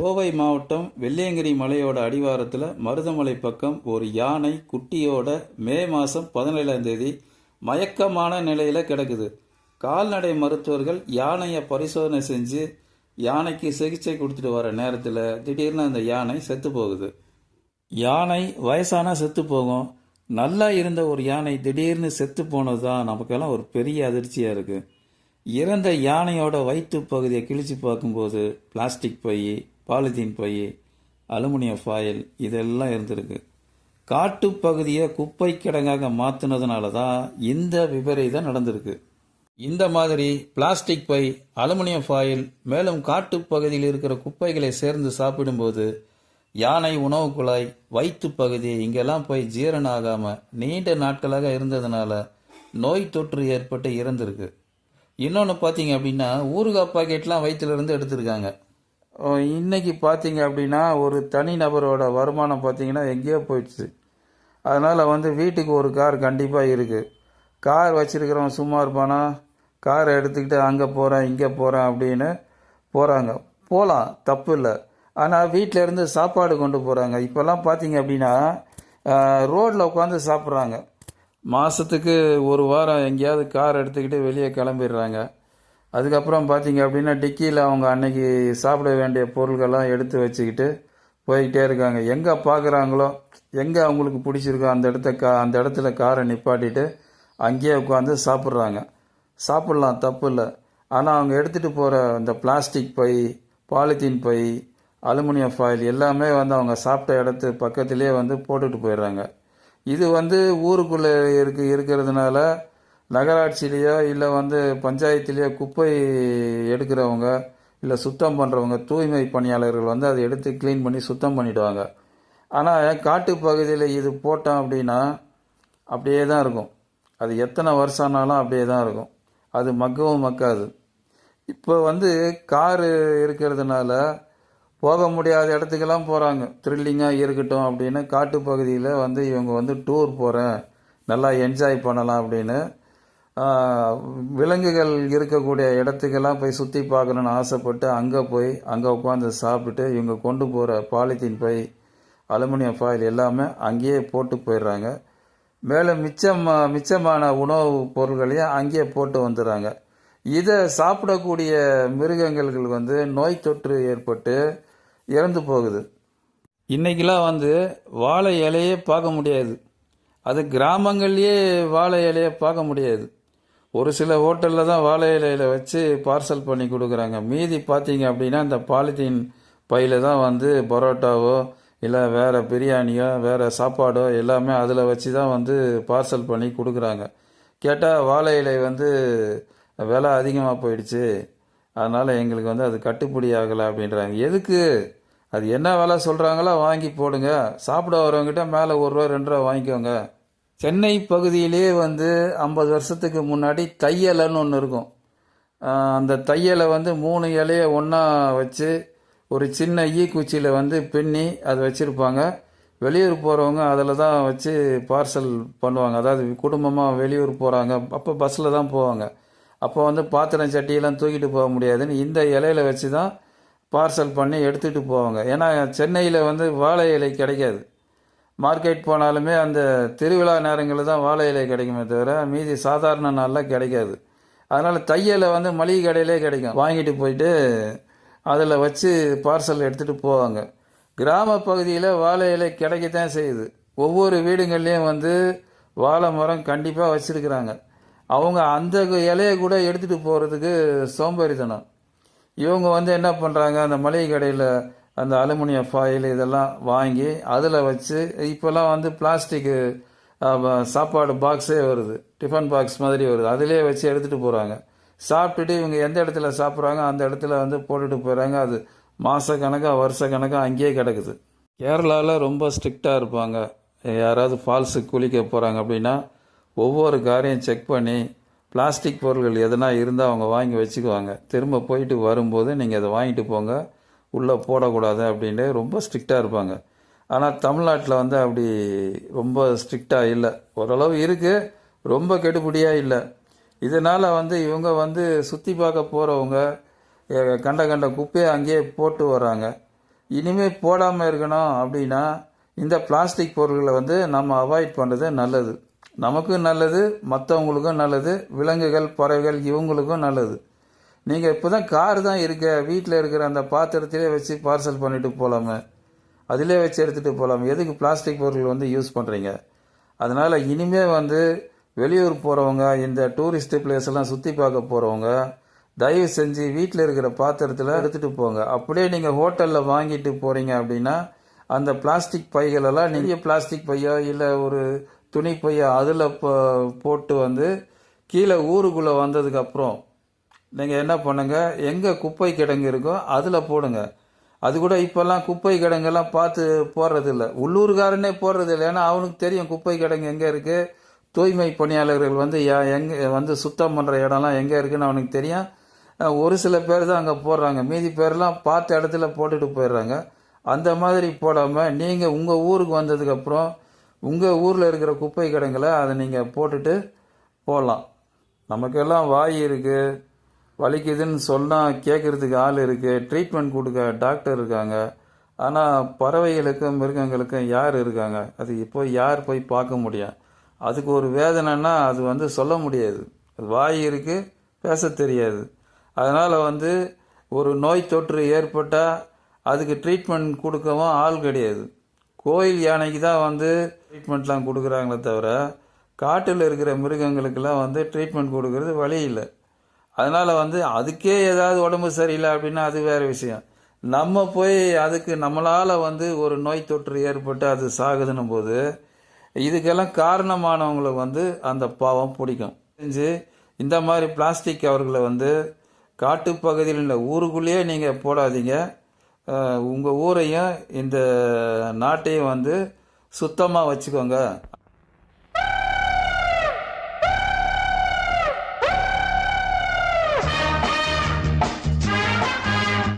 கோவை மாவட்டம் வெள்ளியங்கிரி மலையோட அடிவாரத்தில் மருதமலை பக்கம் ஒரு யானை குட்டியோட மே மாதம் 17ஆம் தேதி மயக்கமான நிலையில் கிடக்குது. கால்நடை மருத்துவர்கள் யானையை பரிசோதனை செஞ்சு யானைக்கு சிகிச்சை கொடுத்துட்டு வர நேரத்தில் திடீர்னு அந்த யானை செத்து போகுது. யானை வயசானா செத்து போகும். நல்லா இருந்த ஒரு யானை திடீர்னு செத்து போனது தான் நமக்கெல்லாம் ஒரு பெரிய அதிர்ச்சியாக இருக்குது. இறந்த யானையோட வயிற்று பகுதியை கிழிச்சு பார்க்கும்போது பிளாஸ்டிக் பை, பாலித்தீன் பை, அலுமினியம் ஃபாயில் இதெல்லாம் இருந்திருக்கு. காட்டு பகுதியை குப்பை கிடங்காக மாற்றினதுனால தான் இந்த விபரீதம் நடந்திருக்கு. இந்த மாதிரி பிளாஸ்டிக் பை, அலுமினியம் ஃபாயில் மேலும் காட்டு பகுதியில் இருக்கிற குப்பைகளை சேர்ந்து சாப்பிடும்போது யானை உணவு குழாய், வயிற்று பகுதி இங்கெல்லாம் போய் ஜீரணம் ஆகாமல் நீண்ட நாட்களாக இருந்ததுனால நோய் தொற்று ஏற்பட்டு இறந்திருக்கு. இன்னொன்று பார்த்தீங்க அப்படின்னா ஊறுகாய் பாக்கெட்லாம் வயிற்றுலேருந்து எடுத்திருக்காங்க. இன்னைக்கு பார்த்தீங்க அப்படின்னா ஒரு தனி நபரோட வருமானம் பார்த்தீங்கன்னா எங்கேயோ போயிடுச்சு. அதனால் வீட்டுக்கு ஒரு கார் கண்டிப்பாக இருக்குது. கார் வச்சுருக்கிறவன் சும்மா இருப்பானா? காரை எடுத்துக்கிட்டு அங்கே போகிறேன் இங்கே போகிறேன் அப்படின்னு போகிறாங்க. போகலாம், தப்பு இல்லை. ஆனால் வீட்டில் இருந்து சாப்பாடு கொண்டு போகிறாங்க. இப்போல்லாம் பார்த்தீங்க அப்படின்னா ரோட்டில் உட்காந்து சாப்பிட்றாங்க. மாதத்துக்கு ஒரு வாரம் எங்கேயாவது கார் எடுத்துக்கிட்டு வெளியே கிளம்பிடுறாங்க. அதுக்கப்புறம் பார்த்தீங்க அப்படின்னா டிக்கியில் அவங்க அன்னைக்கு சாப்பிட வேண்டிய பொருட்கள்லாம் எடுத்து வச்சுக்கிட்டு போய்கிட்டே இருக்காங்க. எங்கே பார்க்குறாங்களோ, எங்கே அவங்களுக்கு பிடிச்சிருக்கோ அந்த இடத்துல காரை நிப்பாட்டிட்டு அங்கேயே உட்காந்து சாப்பிட்றாங்க. சாப்பிட்லாம், தப்பு இல்லை. ஆனால் அவங்க எடுத்துகிட்டு போகிற இந்த பிளாஸ்டிக் பை, பாலித்தீன் பை, அலுமினியம் ஃபாயில் எல்லாமே அவங்க சாப்பிட்ட இடத்து பக்கத்திலே போட்டுட்டு போயிடுறாங்க. இது ஊருக்குள்ளே இருக்கிறதுனால நகராட்சியிலையோ இல்லை பஞ்சாயத்துலேயோ குப்பை எடுக்கிறவங்க இல்லை சுத்தம் பண்ணுறவங்க, தூய்மை பணியாளர்கள் அதை எடுத்து க்ளீன் பண்ணி சுத்தம் பண்ணிவிடுவாங்க. ஆனால் காட்டு பகுதியில் இது போட்டோம் அப்படின்னா அப்படியே தான் இருக்கும். அது எத்தனை வருஷம் ஆனாலும் அப்படியே தான் இருக்கும். அது மக்கவும் மக்காது. இப்போ காரு இருக்கிறதுனால போக முடியாத இடத்துக்கெல்லாம் போகிறாங்க. த்ரில்லிங்காக இருக்கட்டும் அப்படின்னு காட்டு பகுதியில் இவங்க டூர் போகிறேன், நல்லா என்ஜாய் பண்ணலாம் அப்படின்னு விலங்குகள் இருக்கக்கூடிய இடத்துக்கெல்லாம் போய் சுற்றி பார்க்கணுன்னு ஆசைப்பட்டு அங்கே உட்காந்து சாப்பிட்டுட்டு இவங்க கொண்டு போகிற பாலித்தீன் பை, அலுமினியம் ஃபாயில் எல்லாமே அங்கேயே போட்டு போயிடுறாங்க. மேலும் மிச்சமான உணவு பொருட்களையும் அங்கேயே போட்டு வந்துடுறாங்க. இதை சாப்பிடக்கூடிய மிருகங்களுக்கு நோய் தொற்று ஏற்பட்டு இறந்து போகுது. இன்றைக்கெலாம் வாழை இலையே பார்க்க முடியாது. அது கிராமங்கள்லேயே வாழை இலையை பார்க்க முடியாது. ஒரு சில ஹோட்டலில் தான் வாழை இலையில் வச்சு பார்சல் பண்ணி கொடுக்குறாங்க. மீதி பார்த்தீங்க அப்படின்னா இந்த பாலித்தீன் பையில் தான் பரோட்டாவோ இல்லை வேறு பிரியாணியோ வேறு சாப்பாடோ எல்லாமே அதில் வச்சு தான் பார்சல் பண்ணி கொடுக்குறாங்க. கேட்டால் வாழை இலை விலை அதிகமாக போயிடுச்சு, அதனால் எங்களுக்கு அது கட்டுப்படி ஆகலை அப்படின்றாங்க. எதுக்கு? அது என்ன விலை சொல்கிறாங்களோ வாங்கி போடுங்க. சாப்பிட வரவங்கிட்ட மேலே ₹1 ₹2 வாங்கிக்கோங்க. சென்னை பகுதியிலே 50 வருஷத்துக்கு முன்னாடி தையலைன்னு ஒன்று இருக்கும். அந்த தையலை 3 இலையை ஒன்றா வச்சு ஒரு சின்ன ஈக்குச்சியில் பின்னி அதை வச்சுருப்பாங்க. வெளியூர் போகிறவங்க அதில் தான் வச்சு பார்சல் பண்ணுவாங்க. அதாவது குடும்பமாக வெளியூர் போகிறாங்க, அப்போ பஸ்ஸில் தான் போவாங்க. அப்போ பாத்திரம் சட்டியெல்லாம் தூக்கிட்டு போக முடியாதுன்னு இந்த இலையில வச்சு தான் பார்சல் பண்ணி எடுத்துகிட்டு போவாங்க. ஏன்னா சென்னையில் வாழை இலை கிடைக்காது. மார்க்கெட் போனாலுமே அந்த திருவிழா நேரங்களில் தான் வாழை இலை கிடைக்குமே தவிர மீதி சாதாரண நாளில் கிடைக்காது. அதனால் தையலை மளிகை கடையிலே கிடைக்கும். வாங்கிட்டு போயிட்டு அதில் வச்சு பார்சல் எடுத்துகிட்டு போவாங்க. கிராம பகுதியில் வாழை இலை கிடைக்கத்தான் செய்யுது. ஒவ்வொரு வீடுகள்லேயும் வாழை மரம் கண்டிப்பாக வச்சுருக்குறாங்க. அவங்க அந்த இலையை கூட எடுத்துகிட்டு போகிறதுக்கு சோம்பேறித்தனம். இவங்க என்ன பண்ணுறாங்க, அந்த மளிகை கடையில் அந்த அலுமினியம் ஃபாயில் இதெல்லாம் வாங்கி அதில் வச்சு இப்போல்லாம் பிளாஸ்டிக்கு சாப்பாடு பாக்ஸே வருது, டிஃபன் பாக்ஸ் மாதிரி வருது, அதிலே வச்சு எடுத்துகிட்டு போகிறாங்க. சாப்பிட்டுட்டு இவங்க எந்த இடத்துல சாப்பிட்றாங்க அந்த இடத்துல போட்டுட்டு போயிடறாங்க. அது மாத கணக்காக வருஷ கணக்காக அங்கேயே கிடக்குது. கேரளாவில் ரொம்ப ஸ்ட்ரிக்டாக இருப்பாங்க. யாராவது ஃபால்ஸுக்கு குளிக்க போகிறாங்க அப்படின்னா ஒவ்வொரு காரையும் செக் பண்ணி பிளாஸ்டிக் பொருட்கள் எதனா இருந்தால் அவங்க வாங்கி வச்சுக்குவாங்க. திரும்ப போயிட்டு வரும்போது நீங்கள் அதை வாங்கிட்டு போங்க, உள்ளே போடக்கூடாது அப்படின்ட்டு ரொம்ப ஸ்ட்ரிக்டாக இருப்பாங்க. ஆனால் தமிழ்நாட்டில் அப்படி ரொம்ப ஸ்ட்ரிக்டாக இல்லை. ஓரளவு இருக்குது, ரொம்ப கெடுபடியாக இல்லை. இதனால் இவங்க சுற்றி பார்க்க போகிறவங்க கண்ட குப்பையை அங்கேயே போட்டு வராங்க. இனிமேல் போடாமல் இருக்கணும் அப்படின்னா இந்த பிளாஸ்டிக் பொருட்களை வந்து நம்ம அவாய்ட் பண்ணுறது நல்லது. நமக்கும் நல்லது, மற்றவங்களுக்கும் நல்லது, விலங்குகள் பறவைகள் இவங்களுக்கும் நல்லது. நீங்கள் இப்போ தான் கார் தான் இருக்க, வீட்டில் இருக்கிற அந்த பாத்திரத்திலே வச்சு பார்சல் பண்ணிட்டு போகலாமே, அதிலே வச்சு எடுத்துகிட்டு போகலாமே, எதுக்கு பிளாஸ்டிக் பொருட்கள் வந்து யூஸ் பண்ணுறீங்க? அதனால் இனிமேல் வந்து வெளியூர் போகிறவங்க, இந்த டூரிஸ்ட் பிளேஸ் எல்லாம் சுற்றி பார்க்க போகிறவங்க தயவு செஞ்சு வீட்டில் இருக்கிற பாத்திரத்தில் எடுத்துகிட்டு போங்க. அப்படியே நீங்கள் ஹோட்டலில் வாங்கிட்டு போகிறீங்க அப்படின்னா அந்த பிளாஸ்டிக் பைகளெல்லாம் நிறைய பிளாஸ்டிக் பையோ இல்லை ஒரு துணி பையோ அதில் போட்டு வந்து கீழே ஊருக்குள்ளே வந்ததுக்கப்புறம் நீங்கள் என்ன பண்ணுங்க, எங்கே குப்பை கிடங்கு இருக்கோ அதில் போடுங்க. அது கூட இப்போல்லாம் குப்பை கிடங்கெல்லாம் பார்த்து போடுறதில்ல, உள்ளூர்காரனே போடுறதில்லை. ஏன்னா அவனுக்கு தெரியும் குப்பை கிடங்கு எங்கே இருக்குது, தூய்மை பணியாளர்கள் வந்து எங்கே வந்து சுத்தம் பண்ணுற இடம்லாம் எங்கே இருக்குன்னு அவனுக்கு தெரியும். ஒரு சில பேர் தான் அங்கே போடுறாங்க, மீதி பேர்லாம் பார்த்த இடத்துல போட்டுட்டு போயிடுறாங்க. அந்த மாதிரி போடாமல் நீங்கள் உங்கள் ஊருக்கு வந்ததுக்கப்புறம் உங்கள் ஊரில் இருக்கிற குப்பை கிடங்களை அதை நீங்கள் போட்டுட்டு போகலாம். நமக்கெல்லாம் வாய் இருக்குது, வலிக்குதுன்னு சொன்னால் கேட்குறதுக்கு ஆள் இருக்குது, ட்ரீட்மெண்ட் கொடுக்க டாக்டர் இருக்காங்க. ஆனால் பறவைகளுக்கும் மிருகங்களுக்கும் யார் இருக்காங்க? அது இப்போ யார் போய் பார்க்க முடியும்? அதுக்கு ஒரு வேதனைன்னா அது வந்து சொல்ல முடியாது. வாய் இருக்குது, பேச தெரியாது. அதனால் வந்து ஒரு நோய் தொற்று ஏற்பட்டால் அதுக்கு ட்ரீட்மெண்ட் கொடுக்கவும் ஆள் கிடையாது. கோயில் யானைக்கு தான் வந்து ட்ரீட்மெண்ட்லாம் கொடுக்குறாங்களே தவிர காட்டில் இருக்கிற மிருகங்களுக்கெல்லாம் வந்து ட்ரீட்மெண்ட் கொடுக்கறது வழி இல்லை. அதனால் வந்து அதுக்கே ஏதாவது உடம்பு சரியில்லை அப்படின்னா அது வேறு விஷயம். நம்ம போய் அதுக்கு நம்மளால் வந்து ஒரு நோய் தொற்று ஏற்பட்டு அது சாகுதுன்னும் போது இதுக்கெல்லாம் காரணமானவங்களை வந்து அந்த பாவம் பிடிக்கும். செஞ்சு இந்த மாதிரி பிளாஸ்டிக் கவர்களை வந்து காட்டுப்பகுதியில் இல்லை, ஊருக்குள்ளேயே நீங்கள் போடாதீங்க. உங்கள் ஊரையும் இந்த நாட்டையும் வந்து சுத்தமாக வச்சுக்கோங்க